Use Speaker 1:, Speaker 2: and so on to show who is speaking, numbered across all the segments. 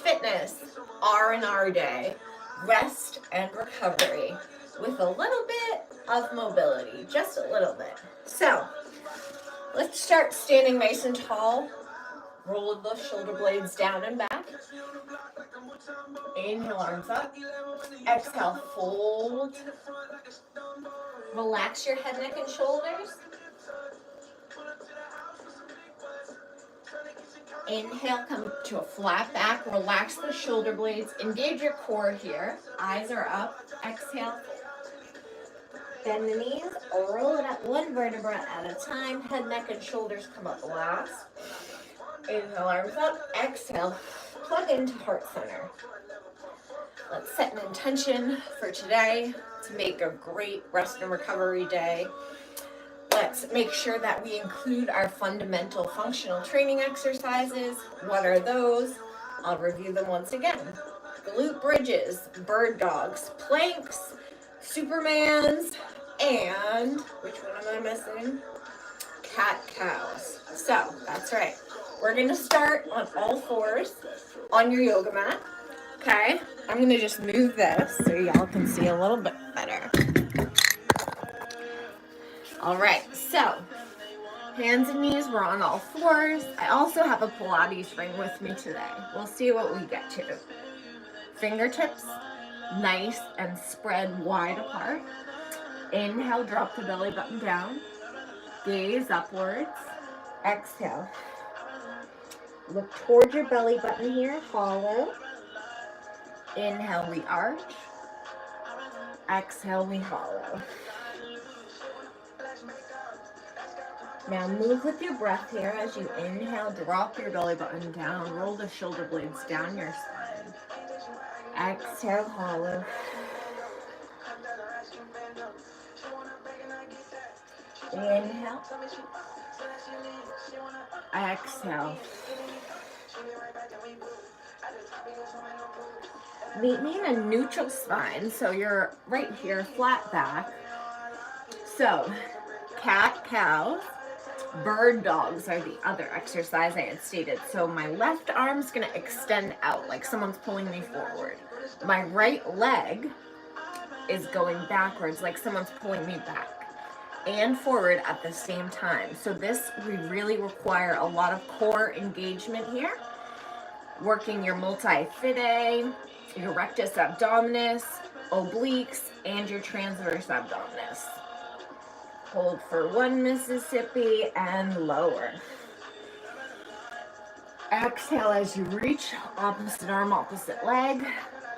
Speaker 1: fitness, R&R day, rest and recovery with a little bit of mobility, just a little bit. So let's start standing nice and tall. Roll the shoulder blades down and back. Inhale, arms up. Exhale, fold. Relax your head, neck, and shoulders. Inhale, come to a flat back. Relax the shoulder blades. Engage your core here. Eyes are up. Exhale. Bend the knees. Roll it up one vertebra at a time. Head, neck, and shoulders come up last. Inhale, arms up. Exhale. Plug into heart center. Let's set an intention for today to make a great rest and recovery day. Let's make sure that we include our fundamental functional training exercises. What are those? I'll review them once again. Glute bridges, bird dogs, planks, Supermans, and which one am I missing? Cat cows. So that's right. We're going to start on all fours on your yoga mat. Okay, I'm going to just move this so y'all can see a little bit better. All right, so hands and knees, we're on all fours. I also have a Pilates ring with me today. We'll see what we get to. Fingertips nice and spread wide apart. Inhale, drop the belly button down. Gaze upwards. Exhale. Look towards your belly button here, hollow. Inhale, we arch. Exhale, we hollow. Now move with your breath here as you inhale, drop your belly button down, roll the shoulder blades down your spine. Exhale, hollow. Inhale. Exhale. Meet me in a neutral spine, so you're right here, flat back. So, cat, cow, bird dogs are the other exercise I had stated. So my left arm's gonna extend out like someone's pulling me forward. My right leg is going backwards like someone's pulling me back and forward at the same time. So this, we really require a lot of core engagement here. Working your multifida, your rectus abdominis, obliques, and your transverse abdominis. Hold for 1 Mississippi and lower. Exhale as you reach, opposite arm, opposite leg.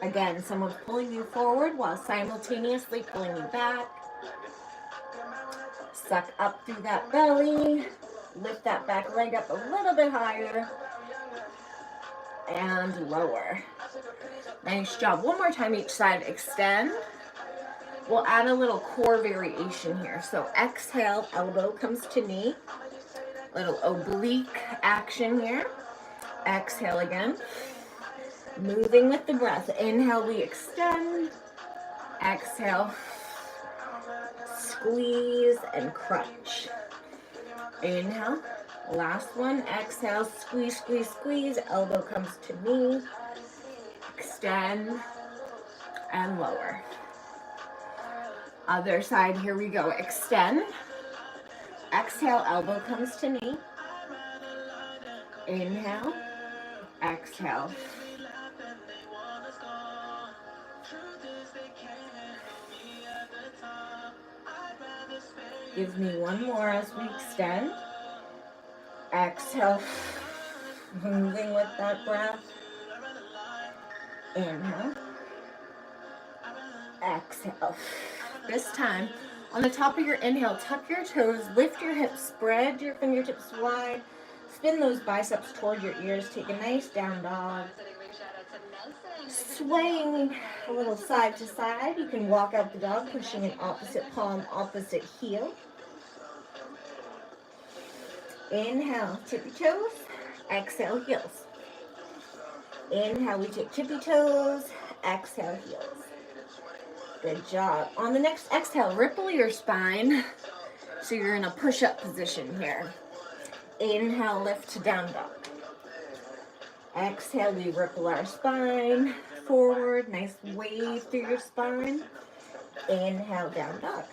Speaker 1: Again, someone's pulling you forward while simultaneously pulling you back. Suck up through that belly. Lift that back leg up a little bit higher. And lower. Nice job. One more time each side. Extend. We'll add a little core variation here. So exhale, elbow comes to knee. Little oblique action here. Exhale again. Moving with the breath. Inhale, we extend. Exhale. Squeeze and crunch. Inhale. Last one. Exhale. Squeeze, squeeze, squeeze. Elbow comes to knee. Extend and lower. Other side, here we go. Extend. Exhale, elbow comes to knee. Inhale. Exhale. Give me one more as we extend. Exhale. Moving with that breath. Inhale. Exhale. This time, on the top of your inhale, tuck your toes, lift your hips, spread your fingertips wide, spin those biceps toward your ears, take a nice down dog. Swaying a little side to side, you can walk out the dog, pushing an opposite palm, opposite heel. Inhale, tippy toes, exhale, heels. Inhale, we take tippy toes, exhale, heels. Good job. On the next exhale, ripple your spine. So you're in a push-up position here. Inhale, lift to down dog. Exhale, we ripple our spine forward. Nice wave through your spine. Inhale, down dog.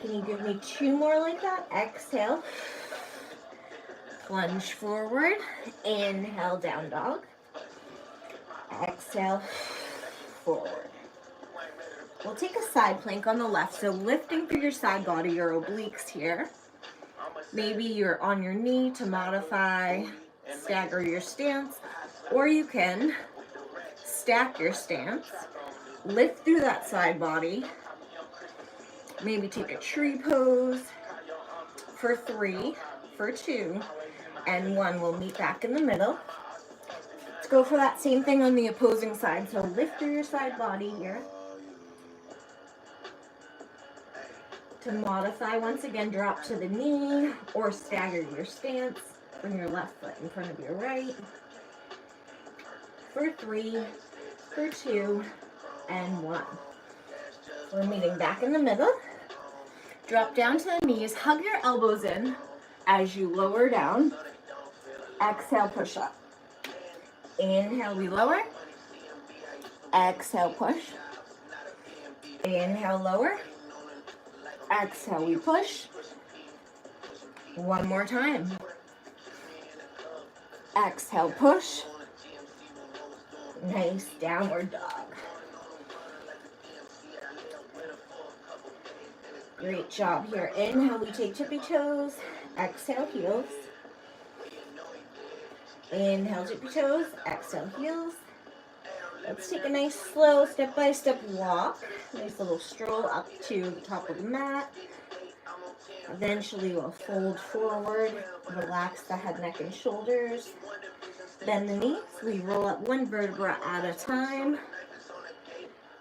Speaker 1: Can you give me 2 more like that? Exhale. Plunge forward. Inhale, down dog. Exhale, forward. We'll take a side plank on the left. So lifting through your side body, your obliques here. Maybe you're on your knee to modify, stagger your stance, or you can stack your stance, lift through that side body, maybe take a tree pose for 3, for 2, and 1. We'll meet back in the middle. Let's go for that same thing on the opposing side. So lift through your side body here. To modify, once again, drop to the knee or stagger your stance. Bring your left foot in front of your right. For 3, for 2, and 1. We're meeting back in the middle. Drop down to the knees. Hug your elbows in as you lower down. Exhale, push up. Inhale, we lower. Exhale, push. Inhale, lower. Exhale, we push. 1 more time. Exhale, push. Nice downward dog. Great job here. Inhale, we take tippy toes. Exhale, heels. Inhale, tippy toes. Exhale, heels. Let's take a nice slow step-by-step walk. Nice little stroll up to the top of the mat. Eventually we'll fold forward, relax the head, neck, and shoulders. Bend the knees. We roll up 1 vertebra at a time.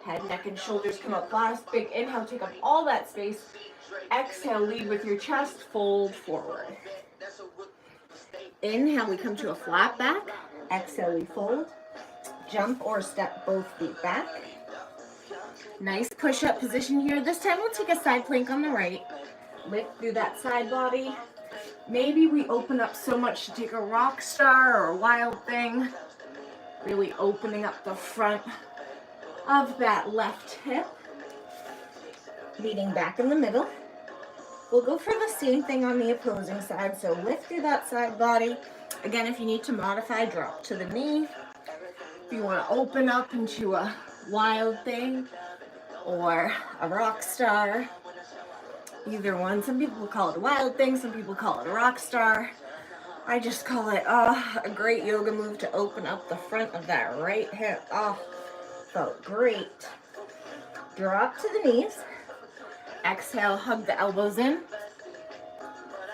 Speaker 1: Head, neck, and shoulders come up last. Big inhale, take up all that space. Exhale, lead with your chest, fold forward. Inhale, we come to a flat back. Exhale, we fold. Jump or step both feet back. Nice push-up position here. This time we'll take a side plank on the right. Lift through that side body. Maybe we open up so much to take a rock star or a wild thing. Really opening up the front of that left hip. Meeting back in the middle. We'll go for the same thing on the opposing side. So lift through that side body. Again, if you need to modify, drop to the knee. If you want to open up into a wild thing or a rock star, either one. Some people call it a wild thing, some people call it a rock star. I just call it a great yoga move to open up the front of that right hip. Oh, felt great. Drop to the knees. Exhale, hug the elbows in.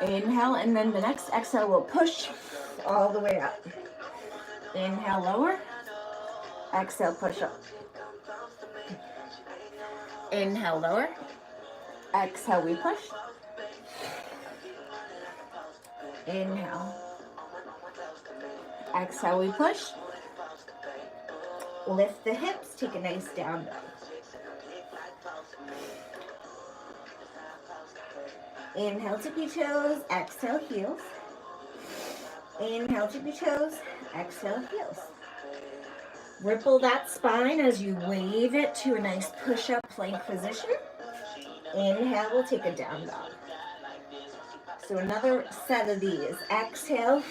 Speaker 1: Inhale, and then the next exhale will push all the way up. Inhale, lower. Exhale, push up. Inhale, lower. Exhale, we push. Inhale. Exhale, we push. Lift the hips, take a nice down dog. Inhale, tippy toes. Exhale, heels. Inhale, tippy toes. Exhale, heels. Ripple that spine as you wave it to a nice push-up plank position. Inhale, we'll take a down dog. So another set of these. Exhale,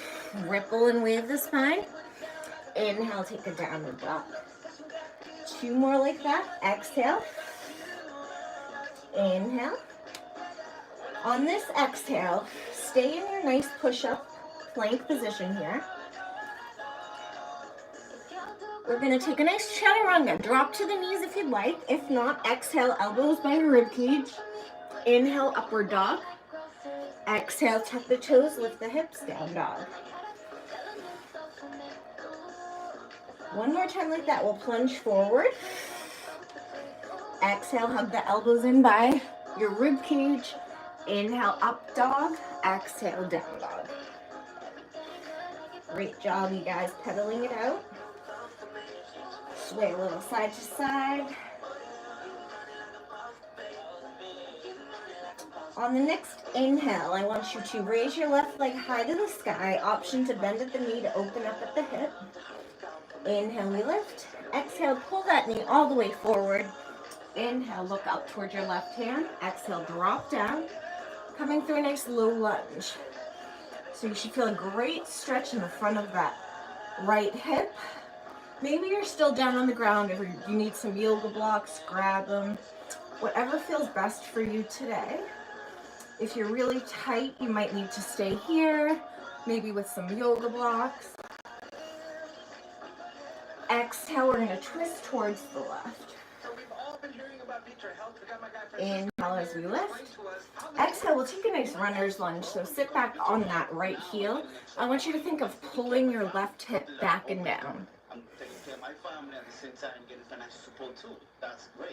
Speaker 1: ripple and wave the spine. Inhale, take a downward dog. 2 more like that. Exhale. Inhale. On this exhale, stay in your nice push-up plank position here. We're going to take a nice chaturanga. Drop to the knees if you'd like. If not, exhale, elbows by your rib cage. Inhale, upward dog. Exhale, tuck the toes, lift the hips, down dog. One more time like that. We'll plunge forward. Exhale, hug the elbows in by your rib cage. Inhale, up dog. Exhale, down dog. Great job, you guys, pedaling it out. Sway a little side to side. On the next inhale, I want you to raise your left leg high to the sky. Option to bend at the knee to open up at the hip. Inhale, we lift. Exhale, pull that knee all the way forward. Inhale, look up towards your left hand. Exhale, drop down. Coming through a nice low lunge. So you should feel a great stretch in the front of that right hip. Maybe you're still down on the ground. If you need some yoga blocks, grab them. Whatever feels best for you today. If you're really tight, you might need to stay here, maybe with some yoga blocks. Exhale, we're going to twist towards the left. Inhale as we lift. Exhale, we'll take a nice runner's lunge. So sit back on that right heel. I want you to think of pulling your left hip back and down.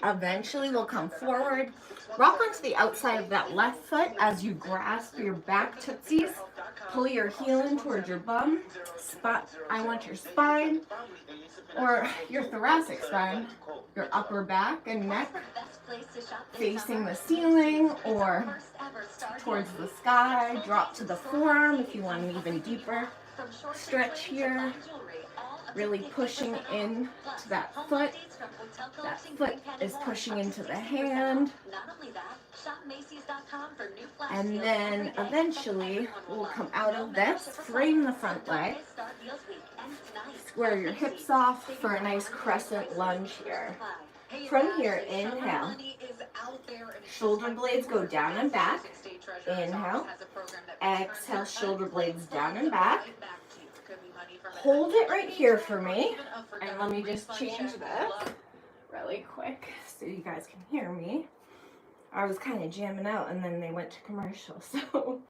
Speaker 1: Eventually we'll come forward, rock onto the outside of that left foot as you grasp your back tootsies. Pull your heel in towards your bum. I want your spine or your thoracic spine, your upper back and neck facing the ceiling or towards the sky. Drop to the forearm if you want an even deeper stretch here. Really pushing in to that foot. That foot is pushing into the hand. And then eventually we'll come out of this, frame the front leg, square your hips off for a nice crescent lunge here. From here, inhale. Shoulder blades go down and back. Inhale. Exhale, shoulder blades down and back. Hold it right here for me, and let me just change this really quick so you guys can hear me. I was kind of jamming out and then they went to commercial. So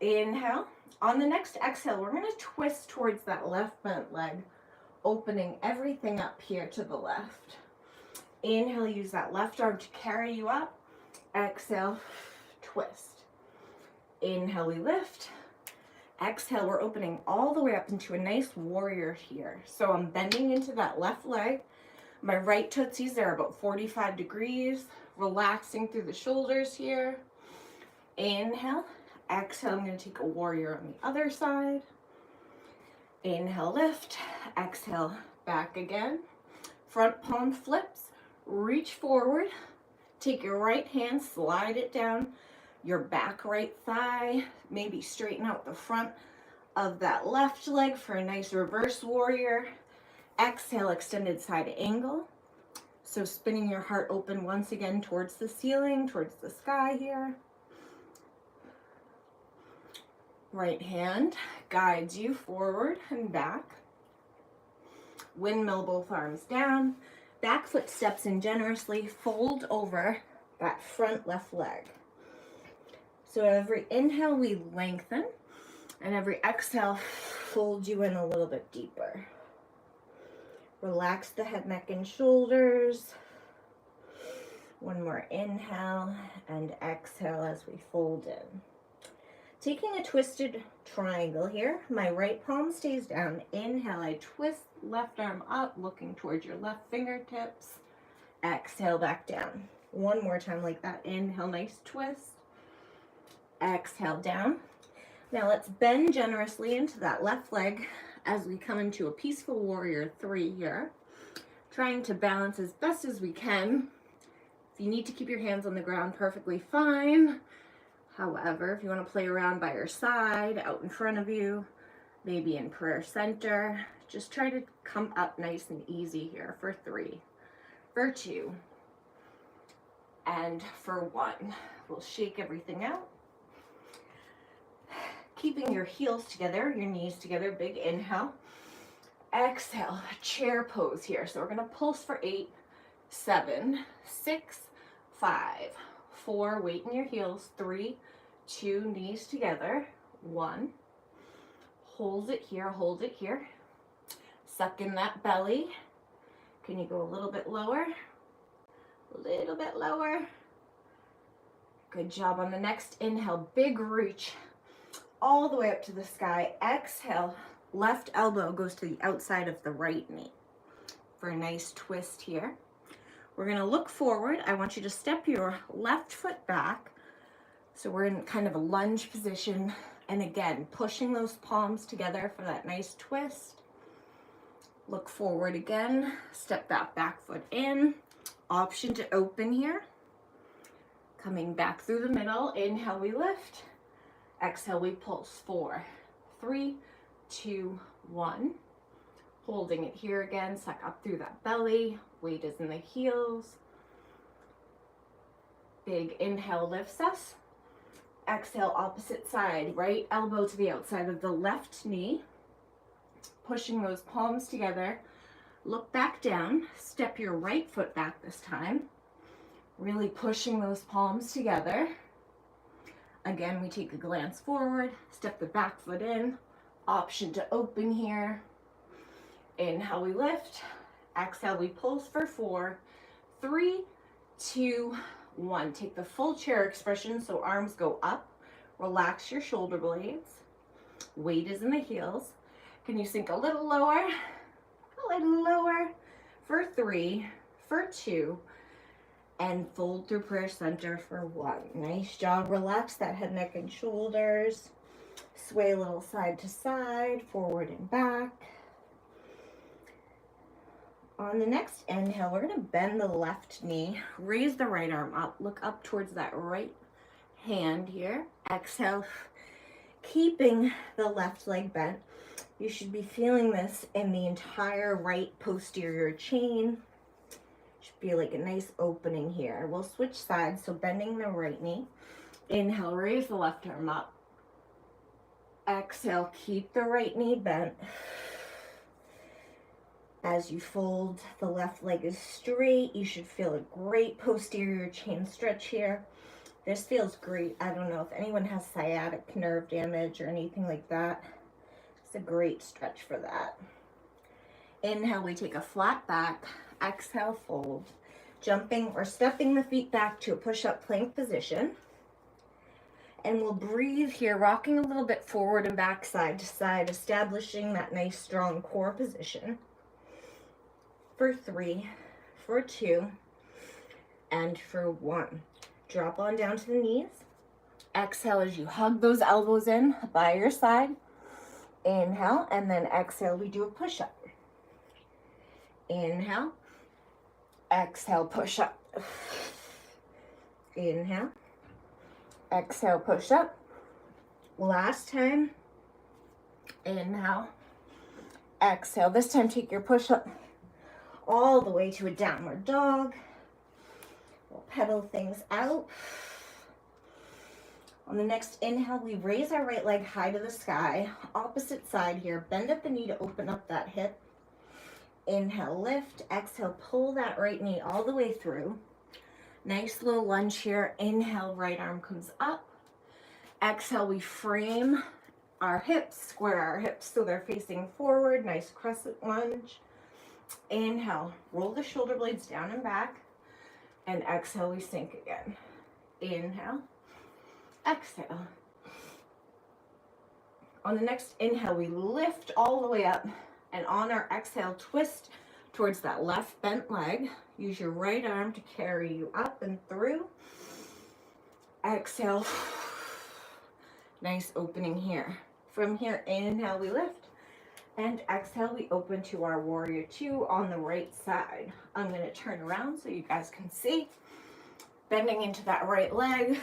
Speaker 1: inhale. On the next exhale, we're going to twist towards that left bent leg, opening everything up here to the left. Inhale, use that left arm to carry you up. Exhale, twist. Inhale, we lift. Exhale, we're opening all the way up into a nice warrior here. So I'm bending into that left leg. My right tootsies are about 45 degrees, relaxing through the shoulders here. Inhale. Exhale, I'm going to take a warrior on the other side. Inhale, lift. Exhale, back again. Front palm flips. Reach forward. Take your right hand, slide it down your back right thigh. Maybe straighten out the front of that left leg for a nice reverse warrior. Exhale, extended side angle. So spinning your heart open once again towards the ceiling, towards the sky here. Right hand guides you forward and back. Windmill both arms down. Back foot steps in generously. Fold over that front left leg. So every inhale we lengthen, and every exhale fold you in a little bit deeper. Relax the head, neck, and shoulders. One more inhale and exhale as we fold in. Taking a twisted triangle here, my right palm stays down. Inhale, I twist left arm up, looking towards your left fingertips. Exhale, back down. One more time like that. Inhale, nice twist. Exhale, down. Now let's bend generously into that left leg as we come into a peaceful warrior 3 here. Trying to balance as best as we can. If you need to keep your hands on the ground, perfectly fine. However, if you want to play around by your side, out in front of you, maybe in prayer center, just try to come up nice and easy here for 3, for 2, and for 1. We'll shake everything out. Keeping your heels together, your knees together, big inhale. Exhale, chair pose here. So we're going to pulse for 8, 7, 6, 5, 4, weight in your heels, 3, 2, knees together, 1. Hold it here, Suck in that belly. Can you go a little bit lower? A little bit lower. Good job. On the next inhale, big reach all the way up to the sky. Exhale, left elbow goes to the outside of the right knee for a nice twist here. We're going to look forward. I want you to step your left foot back, So we're in kind of a lunge position. And again, pushing those palms together for that nice twist. Look forward again. Step that back foot in. Option to open here. Coming back through the middle. Inhale, we lift. Exhale, we pulse. 4, 3, 2, 1. Holding it here again. Suck up through that belly. Weight is in the heels. Big inhale lifts us. Exhale, opposite side. Right elbow to the outside of the left knee. Pushing those palms together. Look back down. Step your right foot back this time. Really pushing those palms together. Again, we take a glance forward. Step the back foot in. Option to open here. Inhale, we lift. Exhale, we pulse for 4, 3, 2, 1. Take the full chair expression, so arms go up. Relax your shoulder blades. Weight is in the heels. Can you sink a little lower? A little lower. For 3, for 2, and fold through prayer center for 1. Nice job. Relax that head, neck, and shoulders. Sway a little side to side, forward and back. On the next inhale, we're going to bend the left knee, raise the right arm up, look up towards that right hand here. Exhale, keeping the left leg bent. You should be feeling this in the entire right posterior chain. Should be like a nice opening here. We'll switch sides, so bending the right knee. Inhale, raise the left arm up. Exhale, keep the right knee bent. As you fold, the left leg is straight. You should feel a great posterior chain stretch here. This feels great. I don't know if anyone has sciatic nerve damage or anything like that. It's a great stretch for that. Inhale, we take a flat back. Exhale, fold. Jumping or stepping the feet back to a push-up plank position. And we'll breathe here, rocking a little bit forward and back, side to side, establishing that nice strong core position. For 3, for 2, and for 1. Drop on down to the knees. Exhale as you hug those elbows in by your side. Inhale, and then exhale, we do a push-up. Inhale. Exhale, push up. Inhale. Exhale, push up. Last time. Inhale. Exhale. This time, take your push up all the way to a downward dog. We'll pedal things out. On the next inhale, we raise our right leg high to the sky. Opposite side here. Bend at the knee to open up that hip. Inhale, lift. Exhale, pull that right knee all the way through. Nice little lunge here. Inhale, right arm comes up. Exhale, we frame our hips, square our hips so they're facing forward. Nice crescent lunge. Inhale, roll the shoulder blades down and back. And exhale, we sink again. Inhale, exhale. On the next inhale, we lift all the way up. And on our exhale, twist towards that left bent leg. Use your right arm to carry you up and through. Exhale. Nice opening here. From here, inhale, we lift. And exhale, we open to our warrior 2 on the right side. I'm going to turn around so you guys can see. Bending into that right leg.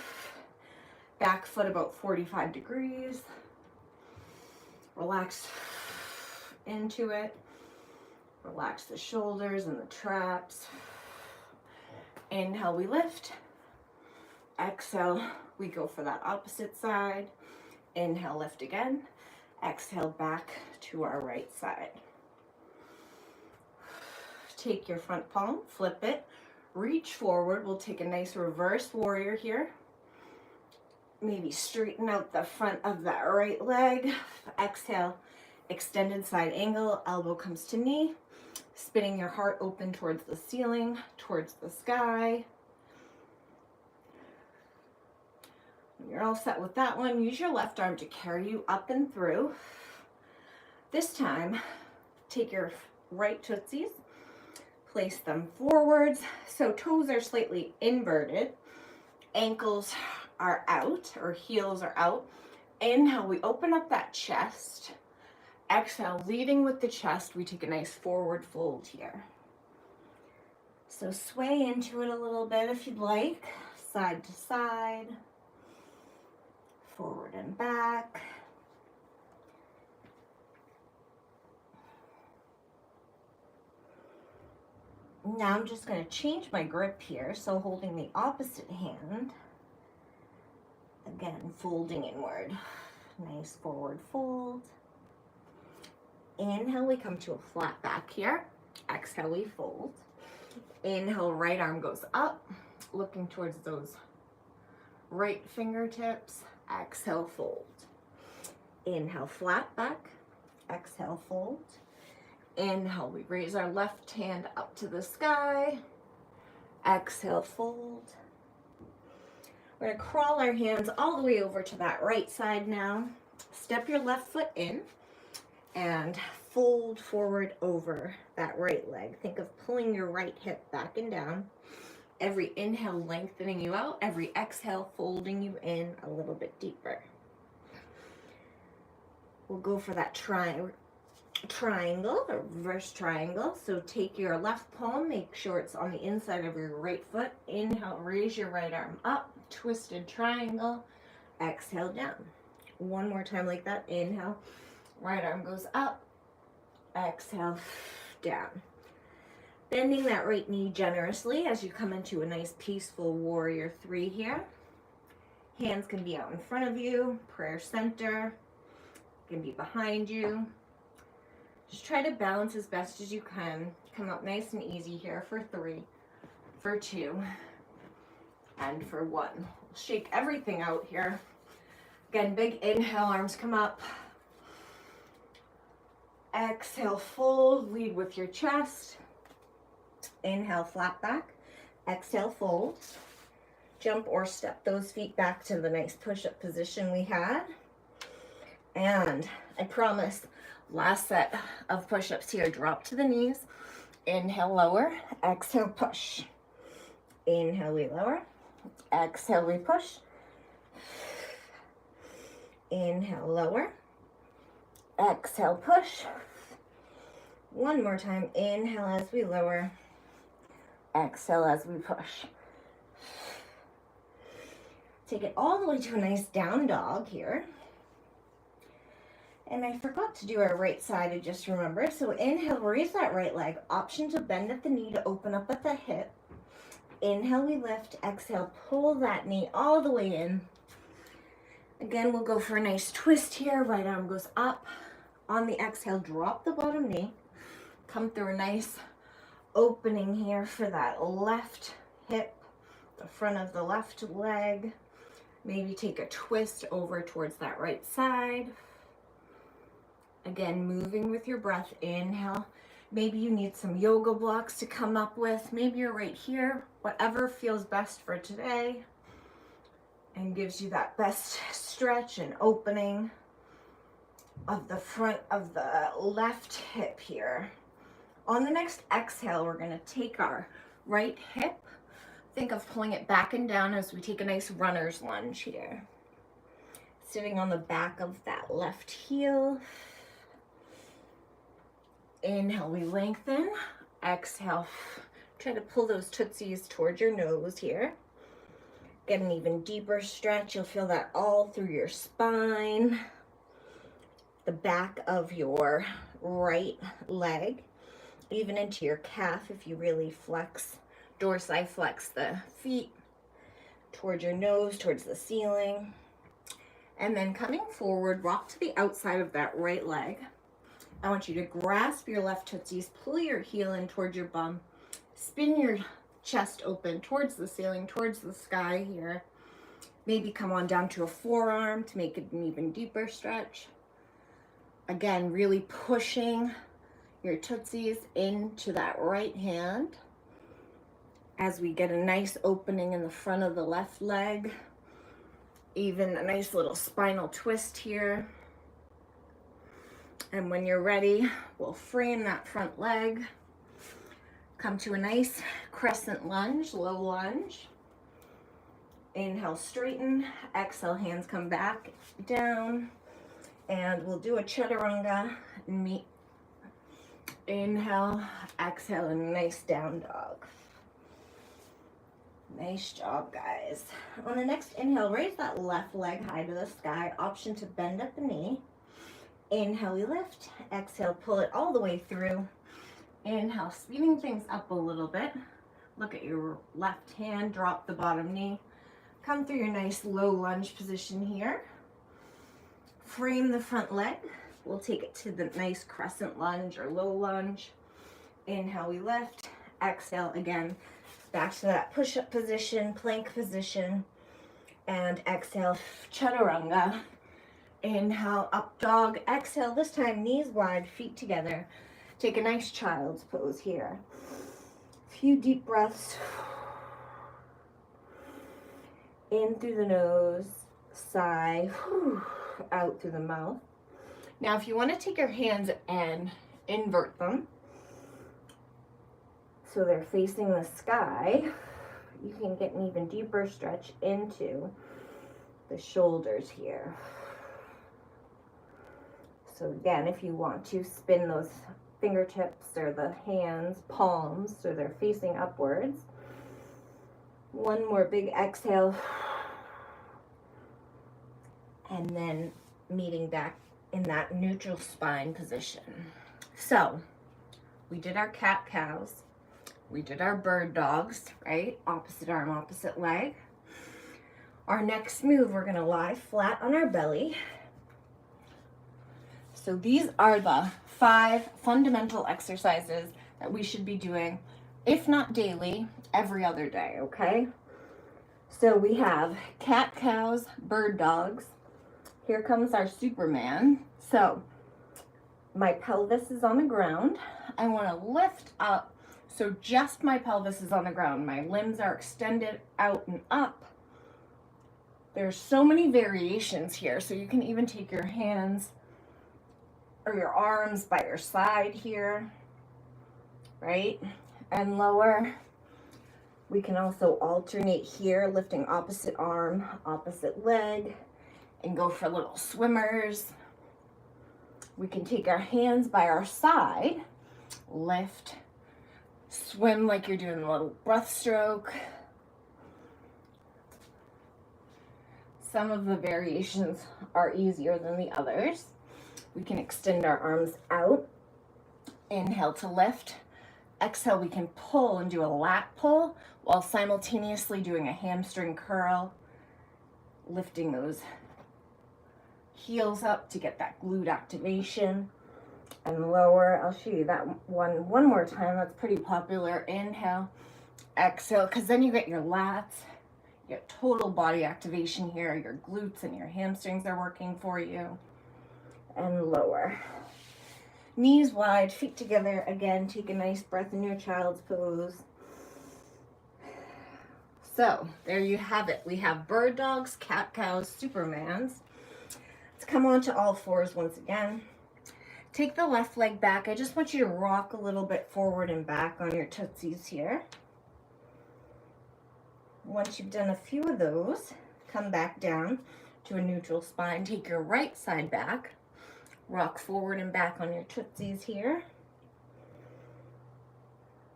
Speaker 1: Back foot about 45 degrees. Relax into it. Relax the shoulders and the traps. Inhale, we lift. Exhale, we go for that opposite side. Inhale, lift again. Exhale, back to our right side. Take your front palm, flip it, reach forward. We'll take a nice reverse warrior here. Maybe straighten out the front of that right leg. Exhale, extended side angle, elbow comes to knee. Spinning your heart open towards the ceiling, towards the sky. When you're all set with that one, use your left arm to carry you up and through. This time, take your right tootsies, place them forwards, so toes are slightly inverted. Ankles are out, or heels are out. Inhale, we open up that chest. Exhale, leading with the chest, we take a nice forward fold here. So sway into it a little bit if you'd like, side to side, forward and back. Now I'm just going to change my grip here, so holding the opposite hand, again folding inward, nice forward fold. Inhale, we come to a flat back here. Exhale, we fold. Inhale, right arm goes up, looking towards those right fingertips. Exhale, fold. Inhale, flat back. Exhale, fold. Inhale, we raise our left hand up to the sky. Exhale, fold. We're gonna crawl our hands all the way over to that right side now. Step your left foot in and fold forward over that right leg. Think of pulling your right hip back and down. Every inhale lengthening you out, every exhale folding you in a little bit deeper. We'll go for that triangle or reverse triangle. So take your left palm, make sure it's on the inside of your right foot. Inhale, raise your right arm up, twisted triangle. Exhale, down. One more time like that. Inhale, right arm goes up. Exhale, down. Bending that right knee generously as you come into a nice peaceful warrior 3 here. Hands can be out in front of you, prayer center, can be behind you. Just try to balance as best as you can. Come up nice and easy here for 3, for 2, and for 1. Shake everything out here. Again, big inhale, arms come up. Exhale, fold, lead with your chest. Inhale, flat back. Exhale, fold. Jump or step those feet back to the nice push-up position we had. And I promise, last set of push-ups here. Drop to the knees. Inhale, lower. Exhale, push. Inhale, we lower. Exhale, we push. Inhale, lower. Exhale, push. One more time. Inhale as we lower. Exhale as we push. Take it all the way to a nice down dog here. And I forgot to do our right side, I just remembered. So inhale, raise that right leg. Option to bend at the knee to open up at the hip. Inhale, we lift. Exhale, pull that knee all the way in. Again, we'll go for a nice twist here. Right arm goes up. On the exhale, drop the bottom knee. Come through a nice opening here for that left hip, the front of the left leg. Maybe take a twist over towards that right side. Again, moving with your breath. Inhale. Maybe you need some yoga blocks to come up with. Maybe you're right here. Whatever feels best for today and gives you that best stretch and opening of the front of the left hip here. On the next exhale, we're going to take our right hip. Think of pulling it back and down as we take a nice runner's lunge here. Sitting on the back of that left heel. Inhale, we lengthen. Exhale, try to pull those tootsies towards your nose here. Get an even deeper stretch. You'll feel that all through your spine, the back of your right leg, even into your calf if you really flex, dorsiflex the feet towards your nose, towards the ceiling. And then coming forward, rock to the outside of that right leg. I want you to grasp your left tootsies, pull your heel in towards your bum, spin your chest open towards the ceiling, towards the sky here. Maybe come on down to a forearm to make it an even deeper stretch. Again, really pushing your tootsies into that right hand as we get a nice opening in the front of the left leg. Even a nice little spinal twist here. And when you're ready, we'll frame that front leg. Come to a nice crescent lunge, low lunge. Inhale, straighten. Exhale, hands come back down. And we'll do a chaturanga. Meet. Inhale, exhale, and nice down dog. Nice job, guys. On the next inhale, raise that left leg high to the sky. Option to bend at the knee. Inhale, we lift. Exhale, pull it all the way through. Inhale, speeding things up a little bit. Look at your left hand, drop the bottom knee. Come through your nice low lunge position here. Frame the front leg. We'll take it to the nice crescent lunge or low lunge. Inhale, we lift. Exhale, again, back to that push-up position, plank position. And exhale, chaturanga. Inhale, up dog. Exhale, this time knees wide, feet together. Take a nice child's pose here. Few deep breaths. In through the nose, sigh, out through the mouth. Now, if you want to take your hands and invert them so they're facing the sky, you can get an even deeper stretch into the shoulders here. So again, if you want to spin those fingertips or the hands, palms, so they're facing upwards. One more big exhale. And then meeting back in that neutral spine position. So we did our cat-cows. We did our bird dogs, right? Opposite arm, opposite leg. Our next move, we're gonna lie flat on our belly. So these are the 5 fundamental exercises that we should be doing, if not daily, every other day, okay? So we have cat-cows, bird dogs. Here comes our Superman. So my pelvis is on the ground. I want to lift up, so just my pelvis is on the ground. My limbs are extended out and up. There's so many variations here, so you can even take your hands or your arms by your side here, right? And lower. We can also alternate here, lifting opposite arm, opposite leg, and go for little swimmers. We can take our hands by our side, lift, swim like you're doing a little breaststroke. Some of the variations are easier than the others. We can extend our arms out. Inhale to lift. Exhale, we can pull and do a lat pull while simultaneously doing a hamstring curl, lifting those heels up to get that glute activation. And lower, I'll show you that one more time. That's pretty popular. Inhale, exhale, because then you get your lats, you get total body activation here. Your glutes and your hamstrings are working for you. And lower. Knees wide, feet together. Again, take a nice breath in your child's pose. So, there you have it. We have bird dogs, cat-cows, Supermans. Let's come on to all fours once again. Take the left leg back. I just want you to rock a little bit forward and back on your tootsies here. Once you've done a few of those, come back down to a neutral spine. Take your right side back. Rock forward and back on your tootsies here.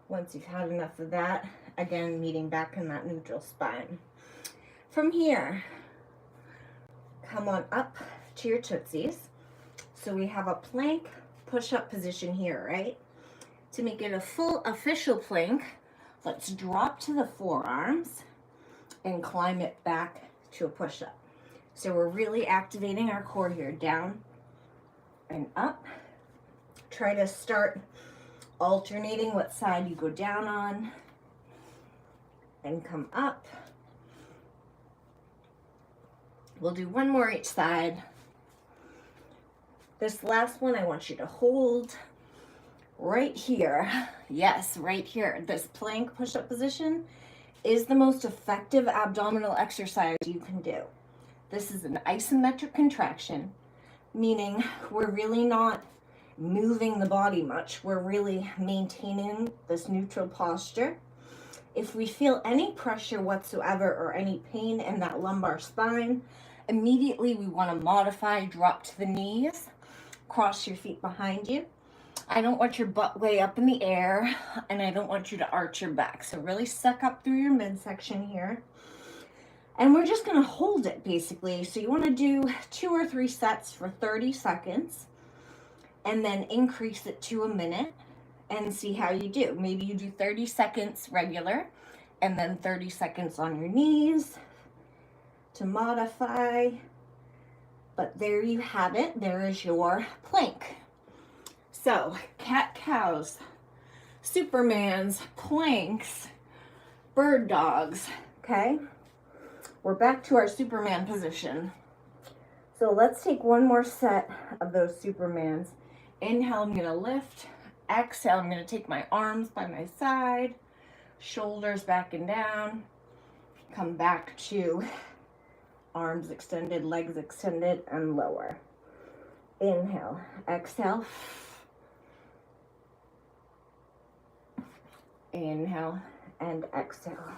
Speaker 1: Once you've had enough of that, again, meeting back in that neutral spine. From here, come on up to your tootsies. So we have a plank push-up position here, right? To make it a full official plank, let's drop to the forearms and climb it back to a push-up. So we're really activating our core here, down and up. Try to start alternating what side you go down on and come up. We'll do one more each side. This last one I want you to hold right here. Yes, right here. This plank push-up position is the most effective abdominal exercise you can do. This is an isometric contraction, meaning we're really not moving the body much. We're really maintaining this neutral posture. If we feel any pressure whatsoever or any pain in that lumbar spine, immediately we want to modify, drop to the knees, cross your feet behind you. I don't want your butt way up in the air, and I don't want you to arch your back. So really suck up through your midsection here. And we're just gonna hold it basically. So you wanna do 2 or 3 sets for 30 seconds and then increase it to a minute and see how you do. Maybe you do 30 seconds regular and then 30 seconds on your knees to modify. But there you have it. There is your plank. So cat-cows, Supermans, planks, bird dogs, okay? We're back to our Superman position. So let's take one more set of those Supermans. Inhale, I'm gonna lift. Exhale, I'm gonna take my arms by my side, shoulders back and down. Come back to arms extended, legs extended, and lower. Inhale, exhale. Inhale and exhale.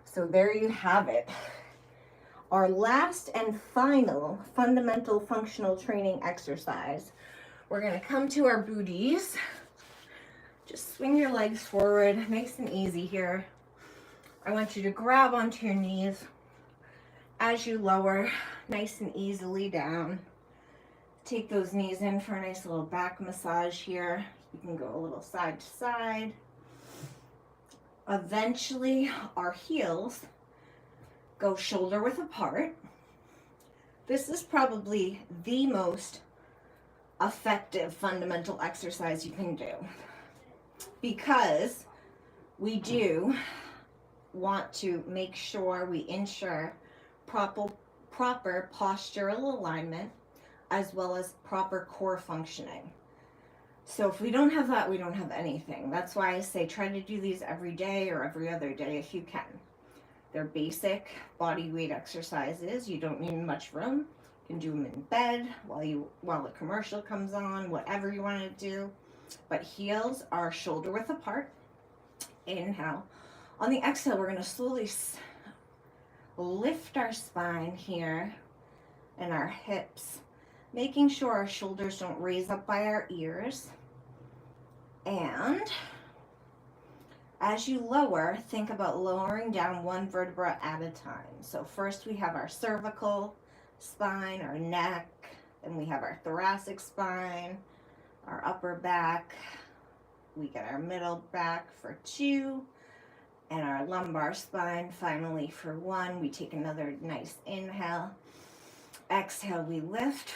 Speaker 1: So there you have it. Our last and final fundamental functional training exercise. We're gonna come to our booties. Just swing your legs forward, nice and easy here. I want you to grab onto your knees as you lower, nice and easily down. Take those knees in for a nice little back massage here. You can go a little side to side. Eventually, our heels go shoulder width apart. This is probably the most effective fundamental exercise you can do because we do want to make sure we ensure proper postural alignment as well as proper core functioning. So if we don't have that, we don't have anything. That's why I say try to do these every day or every other day if you can. They're basic body weight exercises. You don't need much room. You can do them in bed while the commercial comes on, whatever you want to do. But heels are shoulder width apart. Inhale. On the exhale, we're going to slowly lift our spine here and our hips, making sure our shoulders don't raise up by our ears. And as you lower, think about lowering down one vertebra at a time. So first we have our cervical spine, our neck, then we have our thoracic spine, our upper back. We get our middle back for 2, and our lumbar spine finally for 1. We take another nice inhale. Exhale, we lift.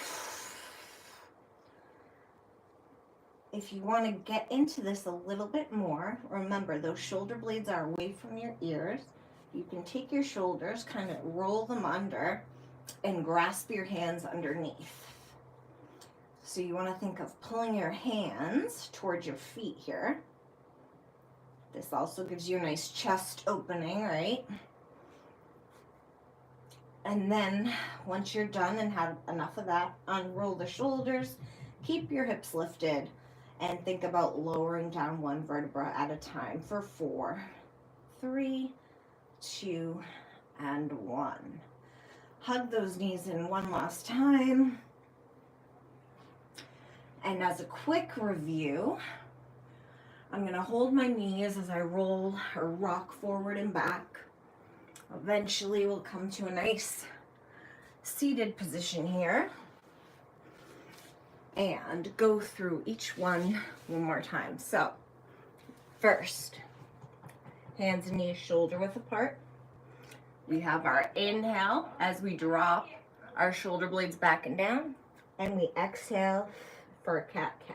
Speaker 1: If you want to get into this a little bit more, remember those shoulder blades are away from your ears. You can take your shoulders, kind of roll them under, and grasp your hands underneath. So you want to think of pulling your hands towards your feet here. This also gives you a nice chest opening, right? And then once you're done and have enough of that, unroll the shoulders, keep your hips lifted, and think about lowering down one vertebra at a time for 4, 3, 2, and 1. Hug those knees in one last time. And as a quick review, I'm going to hold my knees as I roll or rock forward and back. Eventually we'll come to a nice seated position here and go through each one more time. So first, hands and knees shoulder width apart. We have our inhale as we drop our shoulder blades back and down, and we exhale for a cat-cow.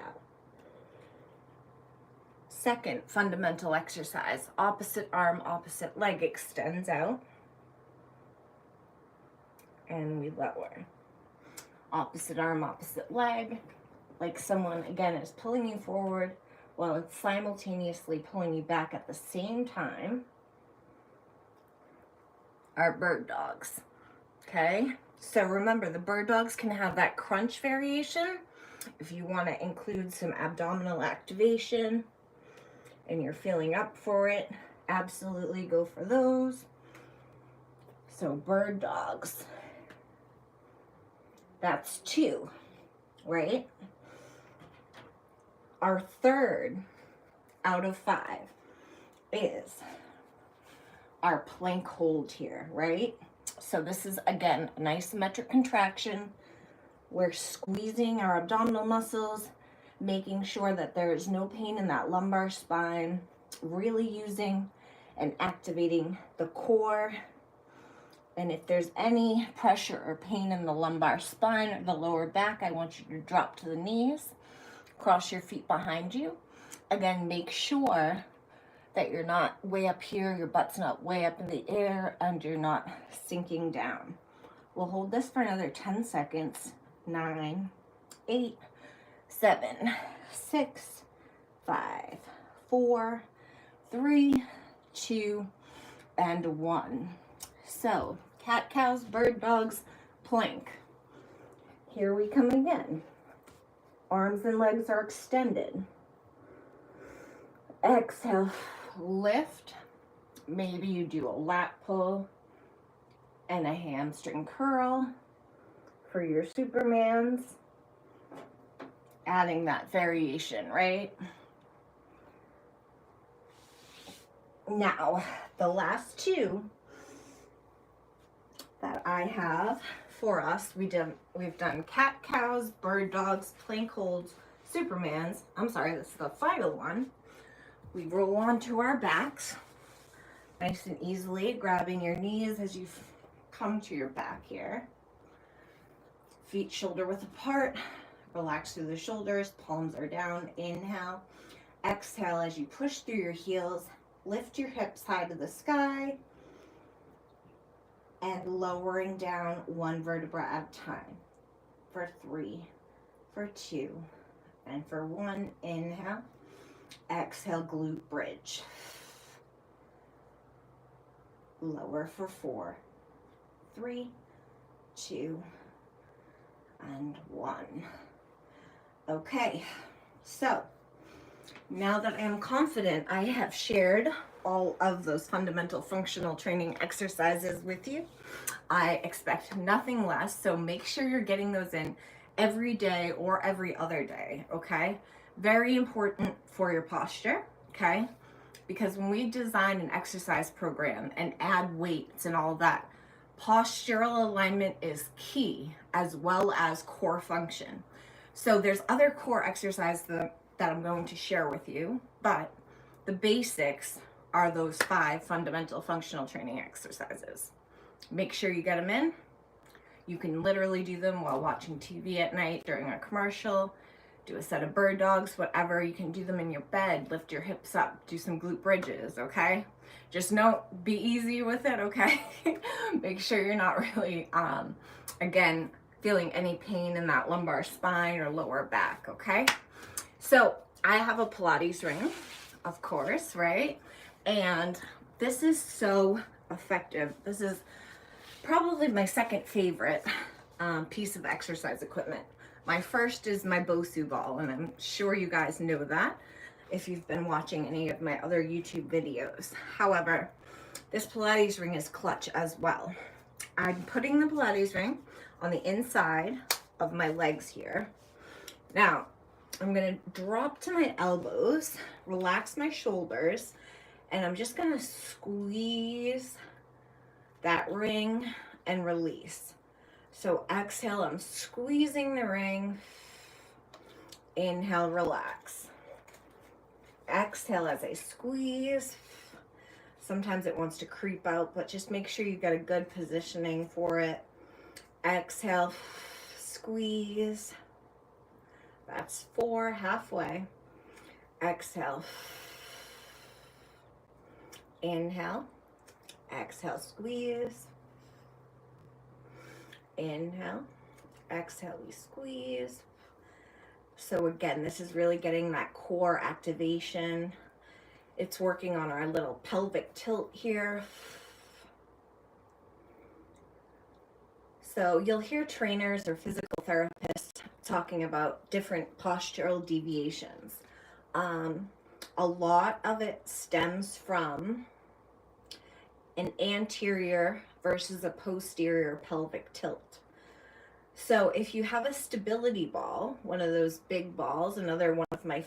Speaker 1: Second fundamental exercise, opposite arm, opposite leg extends out, and we lower. Opposite arm, opposite leg, like someone again is pulling you forward while it's simultaneously pulling you back at the same time. Our bird dogs, okay? So remember, the bird dogs can have that crunch variation if you want to include some abdominal activation and you're feeling up for it. absolutely go for those. So bird dogs, that's 2, right? Our third out of 5 is our plank hold here, right? So this is, again, an isometric contraction. We're squeezing our abdominal muscles, making sure that there is no pain in that lumbar spine, really using and activating the core. And if there's any pressure or pain in the lumbar spine or the lower back, I want you to drop to the knees, cross your feet behind you. Again, make sure that you're not way up here, your butt's not way up in the air, and you're not sinking down. We'll hold this for another 10 seconds. 9, 8, 7, 6, 5, 4, 3, 2, and 1. So, cat, cows, bird dogs, plank. Here we come again. Arms and legs are extended. Exhale, lift. Maybe you do a lat pull and a hamstring curl for your Supermans. Adding that variation, right? Now, the last 2 that I have for us, we've done cat, cows, bird dogs, plank holds, Supermans. I'm sorry, this is the final one. We roll onto our backs, nice and easily, grabbing your knees as you come to your back here. Feet shoulder width apart, relax through the shoulders, palms are down, inhale. Exhale as you push through your heels, lift your hips high to the sky, and lowering down 1 vertebra at a time. For 3, for 2, and for 1, inhale. Exhale, glute bridge. Lower for 4, 3, 2, and 1. Okay, so now that I am confident I have shared all of those fundamental functional training exercises with you, I expect nothing less. So make sure you're getting those in every day or every other day, okay? Very important for your posture, okay? Because when we design an exercise program and add weights and all that, postural alignment is key, as well as core function. So there's other core exercises that I'm going to share with you, but the basics are those 5 fundamental functional training exercises. Make sure you get them in. You can literally do them while watching TV at night, during a commercial, do a set of bird dogs, whatever. You can do them in your bed, lift your hips up, do some glute bridges, okay? Just be easy with it, okay? Make sure you're not really, again, feeling any pain in that lumbar spine or lower back, okay? So I have a Pilates ring, of course, right? And this is so effective. This is probably my second favorite piece of exercise equipment. My first is my Bosu ball, and I'm sure you guys know that if you've been watching any of my other YouTube videos. However, this Pilates ring is clutch as well. I'm putting the Pilates ring on the inside of my legs here. Now, I'm gonna drop to my elbows, relax my shoulders, and I'm just gonna squeeze that ring and release. So exhale, I'm squeezing the ring. Inhale, relax. Exhale as I squeeze. Sometimes it wants to creep out, but just make sure you get a good positioning for it. Exhale, squeeze. That's 4, halfway. Exhale. Inhale. Exhale, squeeze. Inhale. Exhale, we squeeze. So again, this is really getting that core activation. It's working on our little pelvic tilt here. So you'll hear trainers or physical therapists talking about different postural deviations. a lot of it stems from an anterior versus a posterior pelvic tilt. So if you have a stability ball, one of those big balls, another one of my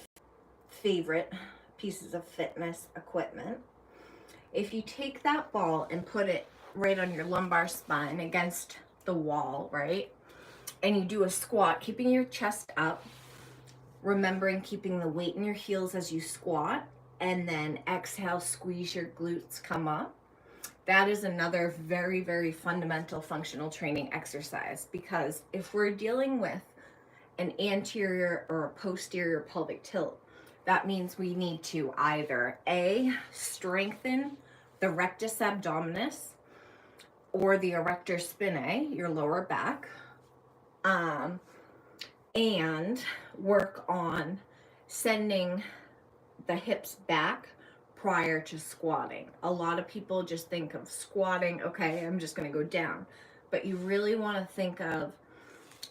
Speaker 1: favorite pieces of fitness equipment, if you take that ball and put it right on your lumbar spine against the wall, right? And you do a squat, keeping your chest up, remembering keeping the weight in your heels as you squat, and then exhale, squeeze your glutes, come up. That is another very, very fundamental functional training exercise, because if we're dealing with an anterior or a posterior pelvic tilt, that means we need to either A, strengthen the rectus abdominis or the erector spinae, your lower back, and work on sending the hips back prior to squatting. A lot of people just think of squatting, okay, I'm just going to go down. But you really want to think of,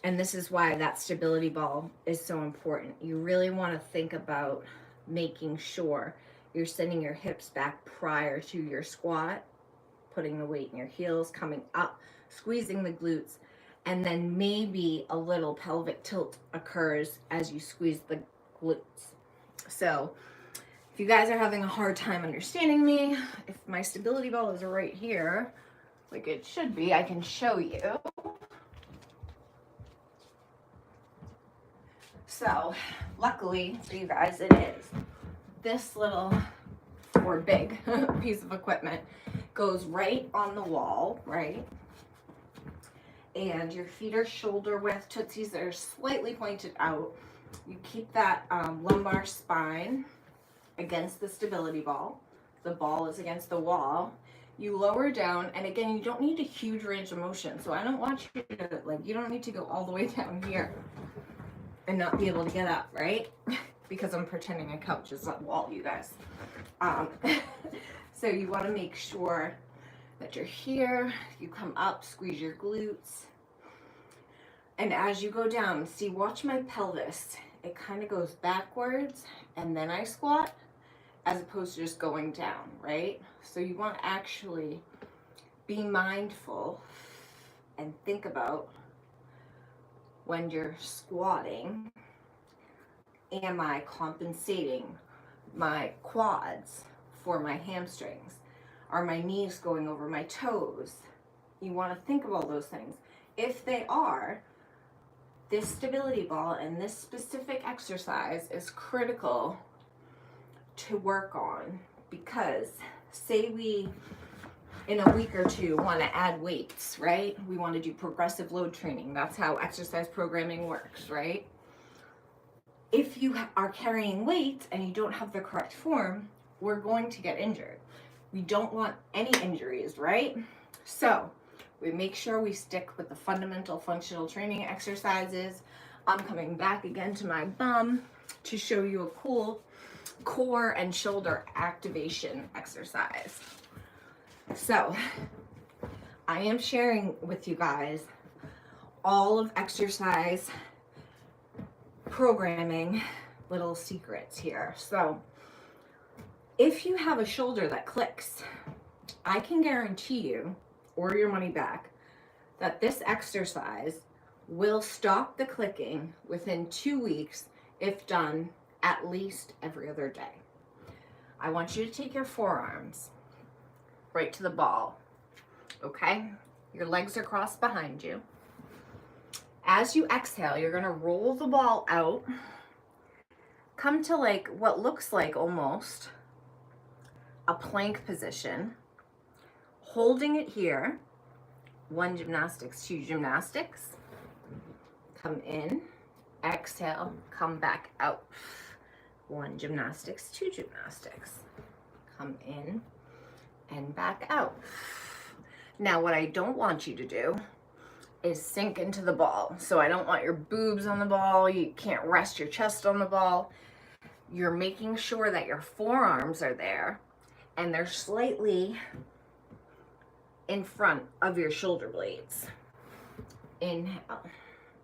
Speaker 1: and this is why that stability ball is so important, you really want to think about making sure you're sending your hips back prior to your squat, putting the weight in your heels, coming up, squeezing the glutes, and then maybe a little pelvic tilt occurs as you squeeze the glutes. So if you guys are having a hard time understanding me, if my stability ball is right here, like it should be, I can show you. So luckily for you guys, it is. This little, or big piece of equipment goes right on the wall, right? And your feet are shoulder width, tootsies are slightly pointed out. You keep that lumbar spine against the stability ball. The ball is against the wall. You lower down, and again, you don't need a huge range of motion. So I don't want you to, like, you don't need to go all the way down here and not be able to get up, right? Because I'm pretending a couch is a wall, you guys. So you want to make sure that you're here, you come up, squeeze your glutes. And as you go down, see, watch my pelvis. It kind of goes backwards and then I squat, as opposed to just going down, right? So you want to actually be mindful and think about when you're squatting, am I compensating my quads for my hamstrings? Are my knees going over my toes? You want to think of all those things. If they are, this stability ball and this specific exercise is critical to work on, because say we, in a week or two, want to add weights, right? We want to do progressive load training. That's how exercise programming works, right? If you are carrying weights and you don't have the correct form, we're going to get injured. We don't want any injuries, right? So we make sure we stick with the fundamental functional training exercises. I'm coming back again to my bum to show you a cool core and shoulder activation exercise. So I am sharing with you guys all of exercise programming little secrets here. So if you have a shoulder that clicks, I can guarantee you, or your money back, that this exercise will stop the clicking within 2 weeks if done at least every other day. I want you to take your forearms right to the ball, okay? Your legs are crossed behind you. As you exhale, you're gonna roll the ball out, come to like what looks like almost a plank position, holding it here. 1 gymnastics, 2 gymnastics. Come in, exhale, come back out. 1 gymnastics, 2 gymnastics. Come in and back out. Now, what I don't want you to do is sink into the ball. So I don't want your boobs on the ball. You can't rest your chest on the ball. You're making sure that your forearms are there and they're slightly in front of your shoulder blades. Inhale.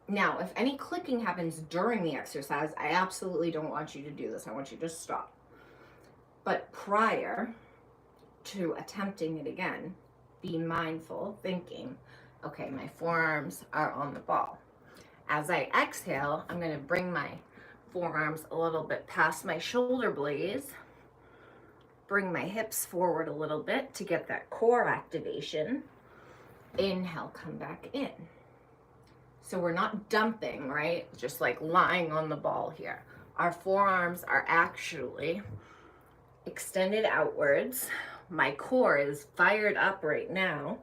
Speaker 1: Now, if any clicking happens during the exercise, I absolutely don't want you to do this. I want you to stop. But prior to attempting it again, be mindful, thinking, okay, my forearms are on the ball. As I exhale, I'm going to bring my forearms a little bit past my shoulder blades, bring my hips forward a little bit to get that core activation. Inhale, come back in. So we're not dumping, right? Just like lying on the ball here. Our forearms are actually extended outwards. My core is fired up right now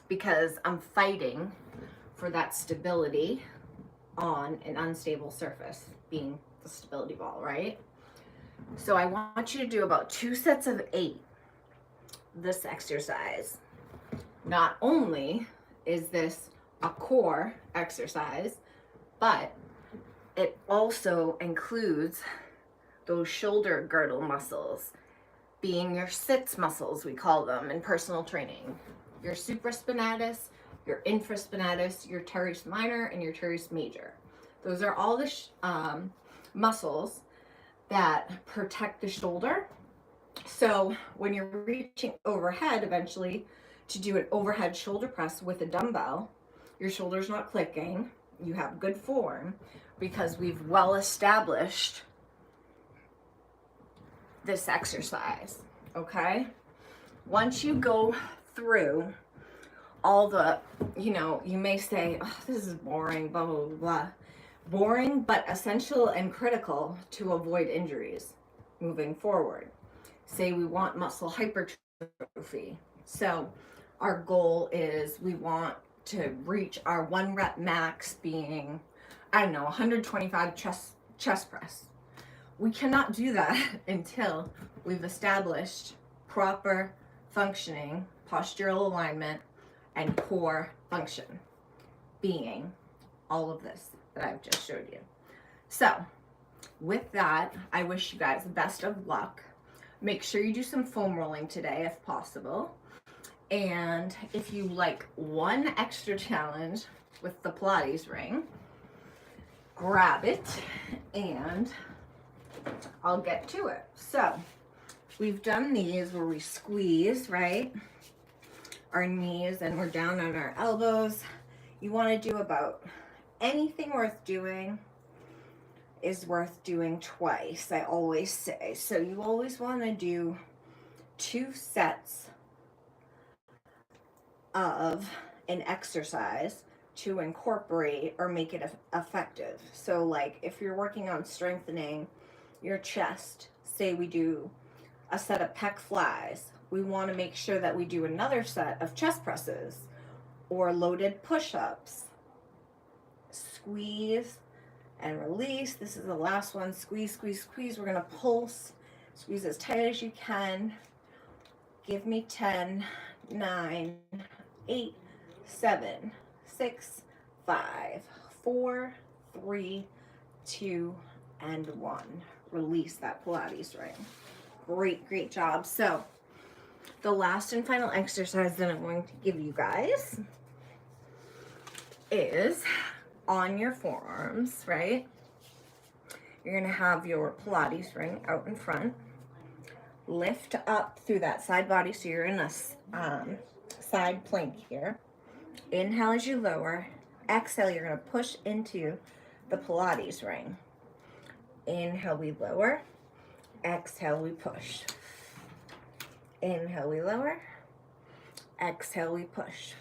Speaker 1: because I'm fighting for that stability on an unstable surface, being the stability ball, right? So I want you to do about 2 sets of 8 this exercise. Not only is this a core exercise, but it also includes those shoulder girdle muscles, being your sits muscles, we call them in personal training. Your supraspinatus, your infraspinatus, your teres minor, and your teres major. Those are all the muscles that protect the shoulder. So when you're reaching overhead eventually to do an overhead shoulder press with a dumbbell, your shoulder's not clicking, you have good form because we've well established this exercise, okay? Once you go through all the, you may say, oh, this is boring, blah, blah, blah, blah. Boring, but essential and critical to avoid injuries moving forward. Say we want muscle hypertrophy. So our goal is we want to reach our 1 rep max being, 125 chest press. We cannot do that until we've established proper functioning postural alignment and core function, being all of this that I've just showed you. So with that, I wish you guys the best of luck. Make sure you do some foam rolling today if possible. And if you like one extra challenge with the Pilates ring, grab it and I'll get to it. So we've done these where we squeeze, right? Our knees and we're down on our elbows. You want to do about anything worth doing is worth doing twice, I always say. So you always want to do 2 sets of an exercise to incorporate or make it effective. So like if you're working on strengthening your chest, say we do a set of pec flies, we want to make sure that we do another set of chest presses or loaded push-ups. Squeeze and release. This is the last one. Squeeze, squeeze, squeeze. We're going to pulse. Squeeze as tight as you can. Give me 10, 9, 8, 7, 6, 5, 4, 3, 2, and 1. Release that Pilates ring. Great, great job. So the last and final exercise that I'm going to give you guys is on your forearms, right? You're going to have your Pilates ring out in front. Lift up through that side body so you're in a side plank here. Inhale as you lower. Exhale, you're going to push into the Pilates ring. Inhale, we lower. Exhale, we push. Inhale, we lower. Exhale, we push.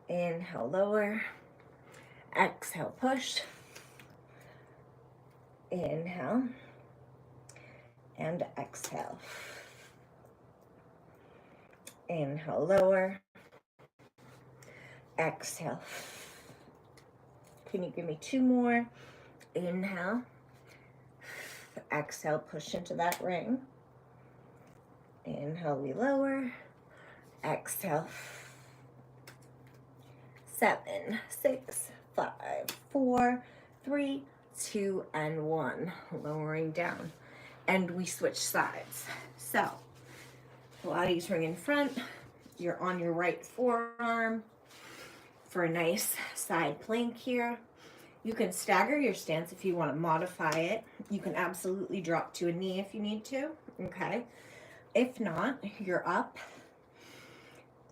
Speaker 1: Inhale, lower. Exhale, push. Inhale. And exhale. Inhale, lower. Exhale. Can you give me 2 more? Inhale. Exhale, push into that ring. Inhale, we lower. Exhale. 7, 6, 5, 4, 3, 2, and 1. Lowering down. And we switch sides. So, Pilates ring in front. You're on your right forearm for a nice side plank here. You can stagger your stance if you want to modify it. You can absolutely drop to a knee if you need to, okay? If not, you're up.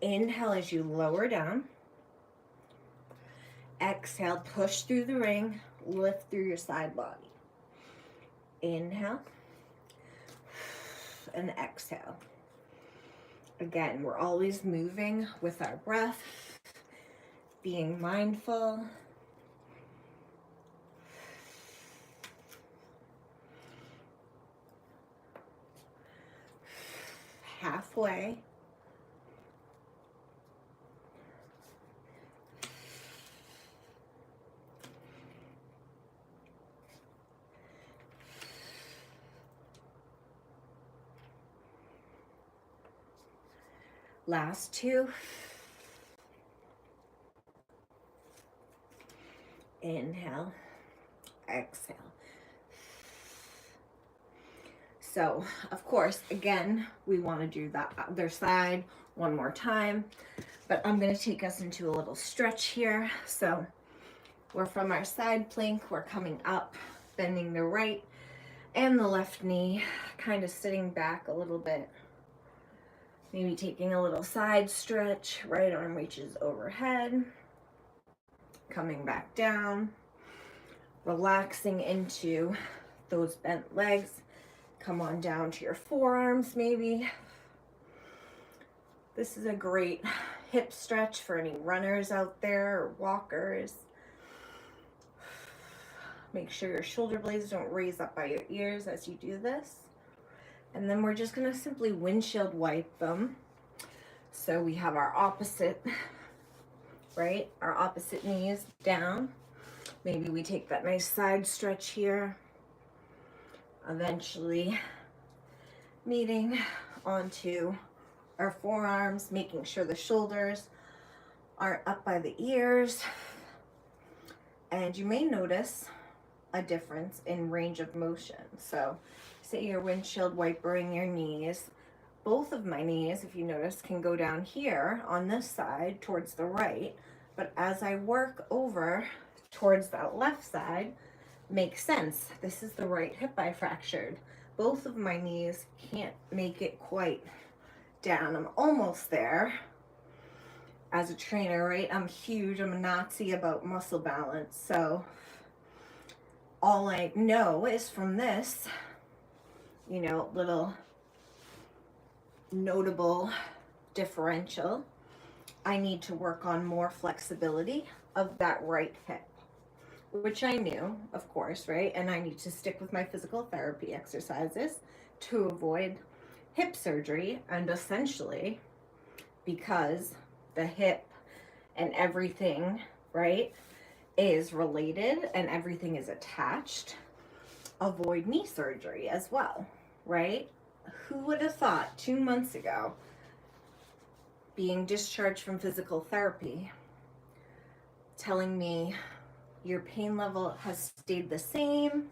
Speaker 1: Inhale as you lower down. Exhale, push through the ring, lift through your side body. Inhale and exhale. Again, we're always moving with our breath, being mindful. Halfway. Last two. Inhale, exhale. So, of course, again, we want to do that other side one more time, but I'm going to take us into a little stretch here. So, we're from our side plank, we're coming up, bending the right and the left knee, kind of sitting back a little bit. Maybe taking a little side stretch, right arm reaches overhead, coming back down, relaxing into those bent legs. Come on down to your forearms maybe. This is a great hip stretch for any runners out there or walkers. Make sure your shoulder blades don't raise up by your ears as you do this. And then we're just going to simply windshield wipe them. So we have our opposite, right? Our opposite knees down. Maybe we take that nice side stretch here. Eventually meeting onto our forearms, making sure the shoulders aren't up by the ears. And you may notice a difference in range of motion. So say you're windshield wipering your knees. Both of my knees, if you notice, can go down here on this side towards the right. But as I work over towards that left side, makes sense. This is the right hip I fractured. Both of my knees can't make it quite down. I'm almost there. As a trainer, right? I'm huge. I'm a Nazi about muscle balance. So all I know is from this, you know, little notable differential, I need to work on more flexibility of that right hip, which I knew, of course, right? And I need to stick with my physical therapy exercises to avoid hip surgery. And essentially, because the hip and everything, right, is related and everything is attached, avoid knee surgery as well, right? Who would have thought 2 months ago, being discharged from physical therapy, telling me your pain level has stayed the same,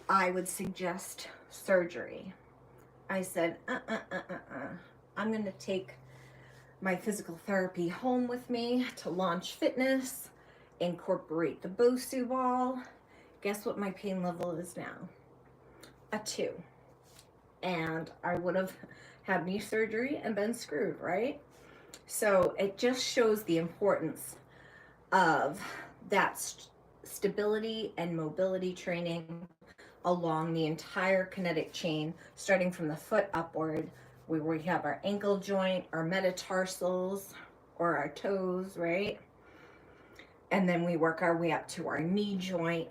Speaker 1: I would suggest surgery. I said, I'm going to take my physical therapy home with me to launch fitness, incorporate the Bosu ball. Guess what my pain level is now? A 2. And I would have had knee surgery and been screwed, right? So it just shows the importance of that stability and mobility training along the entire kinetic chain, starting from the foot upward, where we have our ankle joint, our metatarsals, or our toes, right? And then we work our way up to our knee joint,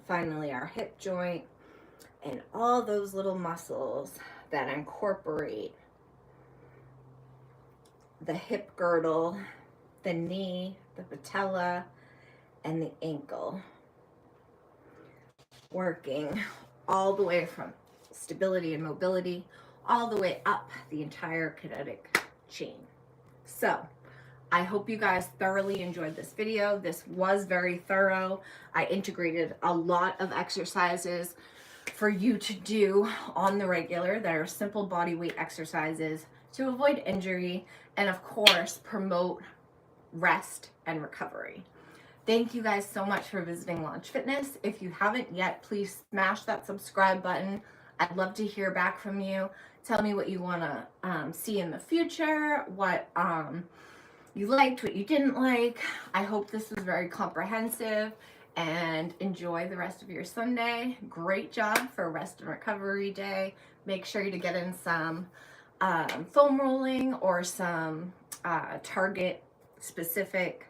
Speaker 1: finally our hip joint, and all those little muscles that incorporate the hip girdle, the knee, the patella, and the ankle. Working all the way from stability and mobility, all the way up the entire kinetic chain. So I hope you guys thoroughly enjoyed this video. This was very thorough. I integrated a lot of exercises for you to do on the regular that are simple body weight exercises to avoid injury and, of course, promote rest and recovery. Thank you guys so much for visiting Lunge Fitness. If you haven't yet, please smash that subscribe button. I'd love to hear back from you. Tell me what you want to see in the future, what you liked, what you didn't like. I hope this was very comprehensive, and enjoy the rest of your Sunday. Great job for rest and recovery day. Make sure to get in some foam rolling or some target specific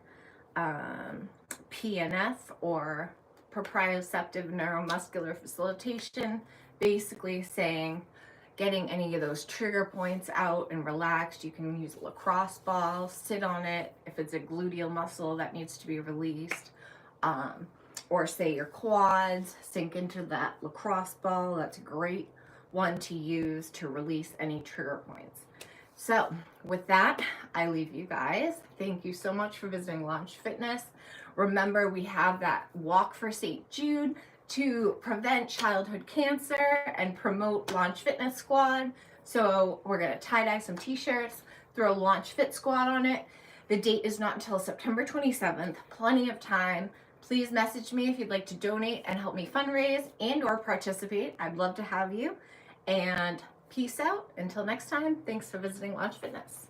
Speaker 1: PNF or proprioceptive neuromuscular facilitation, basically saying getting any of those trigger points out and relaxed. You can use a lacrosse ball, sit on it if it's a gluteal muscle that needs to be released, or say your quads, sink into that lacrosse ball. That's a great one to use to release any trigger points. So with that, I leave you guys. Thank you so much for visiting Lunge Fitness. Remember, we have that walk for St. Jude to prevent childhood cancer and promote Lunge Fitness Squad. So we're gonna tie-dye some t-shirts, throw a Lunge Fit Squad on it. The date is not until September 27th, plenty of time. Please message me if you'd like to donate and help me fundraise and or participate. I'd love to have you. And peace out. Until next time, thanks for visiting Lunge Fitness.